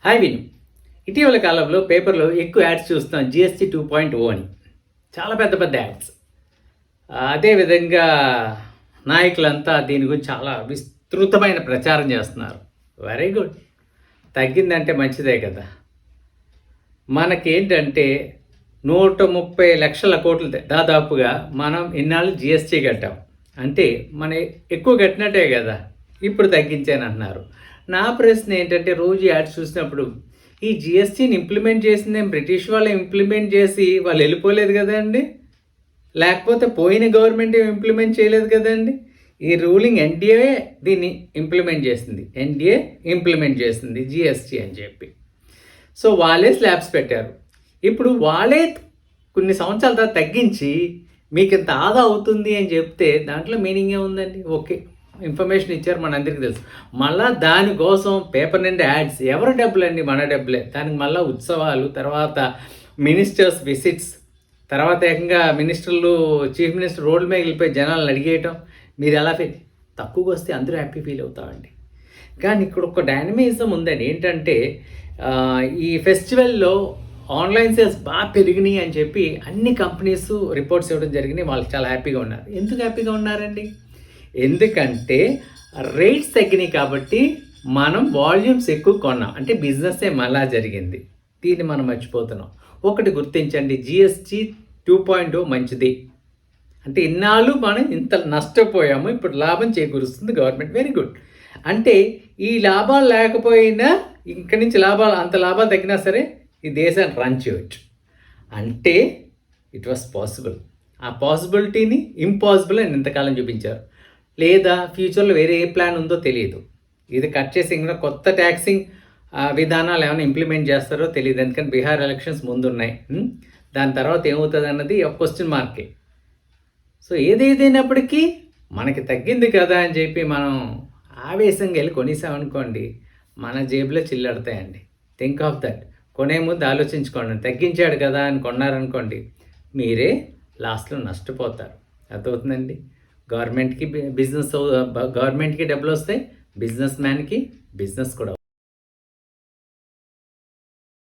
Hi విను. ఇటీవల కాలంలో పేపర్లో ఎక్కువ యాడ్స్ చూస్తున్నాం జిఎస్టీ 2.0 అని. చాలా పెద్ద పెద్ద యాడ్స్. అదేవిధంగా నాయకులంతా దీని గురించి చాలా విస్తృతమైన ప్రచారం చేస్తున్నారు. Very good. తగ్గిందంటే మంచిదే కదా. మనకేంటంటే 130 లక్షల కోట్లు దాదాపుగా మనం ఇన్నాళ్ళు జిఎస్టీ కట్టాం. అంటే మనం ఎక్కువ కట్టినట్టే కదా. ఇప్పుడు తగ్గించానంటున్నారు. నా ప్రశ్న ఏంటంటే రోజు యాడ్స్ చూసినప్పుడు ఈ జిఎస్టీని ఇంప్లిమెంట్ చేసింది బ్రిటిష్ వాళ్ళు ఇంప్లిమెంట్ చేసి వాళ్ళు వెళ్ళిపోలేదు కదండి, లేకపోతే పోయిన గవర్నమెంట్ ఇంప్లిమెంట్ చేయలేదు కదండి. ఈ రూలింగ్ ఎన్డీఏ దీన్ని ఇంప్లిమెంట్ చేసింది జిఎస్టీ అని చెప్పి. సో వాళ్ళే స్లాబ్స్ పెట్టారు. ఇప్పుడు వాళ్ళే కొన్ని సంవత్సరాల తర్వాత తగ్గించి మీకు ఇంత ఆదా అవుతుంది అని చెప్తే దాంట్లో మీనింగ్ ఏముందండి? ఓకే, ఇన్ఫర్మేషన్ ఇచ్చారు, మనందరికీ తెలుసు. మళ్ళీ దానికోసం పేపర్ నిండా యాడ్స్. ఎవరి డబ్బులండి? మన డబ్బులే. దానికి మళ్ళీ ఉత్సవాలు, తర్వాత మినిస్టర్స్ విజిట్స్, తర్వాత ఏకంగా మినిస్టర్లు, చీఫ్ మినిస్టర్ రోడ్ల మీద వెళ్ళిపోయి జనాలను అడిగేయటం. మీరు ఎలా తక్కువగా వస్తే అందరూ హ్యాపీ ఫీల్ అవుతామండి. కానీ ఇక్కడ ఒక డైనమిజం ఉందండి. ఏంటంటే ఈ ఫెస్టివల్లో ఆన్లైన్ సేల్స్ బాగా పెరిగినాయి అని చెప్పి అన్ని కంపెనీస్ రిపోర్ట్స్ ఇవ్వడం జరిగినాయి. వాళ్ళు చాలా హ్యాపీగా ఉన్నారు. ఎందుకు హ్యాపీగా ఉన్నారండి? ఎందుకంటే రేట్స్ తగ్గినాయి కాబట్టి మనం వాల్యూమ్స్ ఎక్కువ కొన్నాం. అంటే బిజినెస్సే మళ్ళా జరిగింది. దీన్ని మనం మర్చిపోతున్నాం. ఒకటి గుర్తించండి, జిఎస్టీ 2.0 మంచిది. అంటే ఇన్నాళ్ళు మనం ఇంత నష్టపోయాము, ఇప్పుడు లాభం చేకూరుస్తుంది గవర్నమెంట్. Very good. అంటే ఈ లాభాలు లేకపోయినా ఇక్కడి నుంచి అంత లాభాలు తగ్గినా సరే ఈ దేశాన్ని రన్ చేయవచ్చు. అంటే ఇట్ వాస్ పాసిబుల్. ఆ పాసిబిలిటీని ఇంపాసిబుల్ అని ఇంతకాలం చూపించారు. లేదా ఫ్యూచర్లో వేరే ఏ ప్లాన్ ఉందో తెలియదు. ఇది కట్ చేసి ఇంకా కొత్త ట్యాక్సింగ్ విధానాలు ఏమైనా ఇంప్లిమెంట్ చేస్తారో తెలియదు. ఎందుకంటే బీహార్ ఎలక్షన్స్ ముందున్నాయి. దాని తర్వాత ఏమవుతుంది అన్నది ఒక క్వశ్చన్ మార్కే. సో ఏదేదైనప్పటికీ మనకి తగ్గింది కదా అని చెప్పి మనం ఆవేశంగా వెళ్ళి కొనేసామనుకోండి, మన జేబులో చిల్లడతాయండి. Think of that. కొనే ముందు ఆలోచించుకోండి. తగ్గించాడు కదా అని కొన్నారనుకోండి, మీరే లాస్ట్లో నష్టపోతారు. అర్థమవుతుందండి? గవర్నమెంట్కి డబ్బులు వస్తాయి, బిజినెస్ మ్యాన్కి బిజినెస్ కూడా.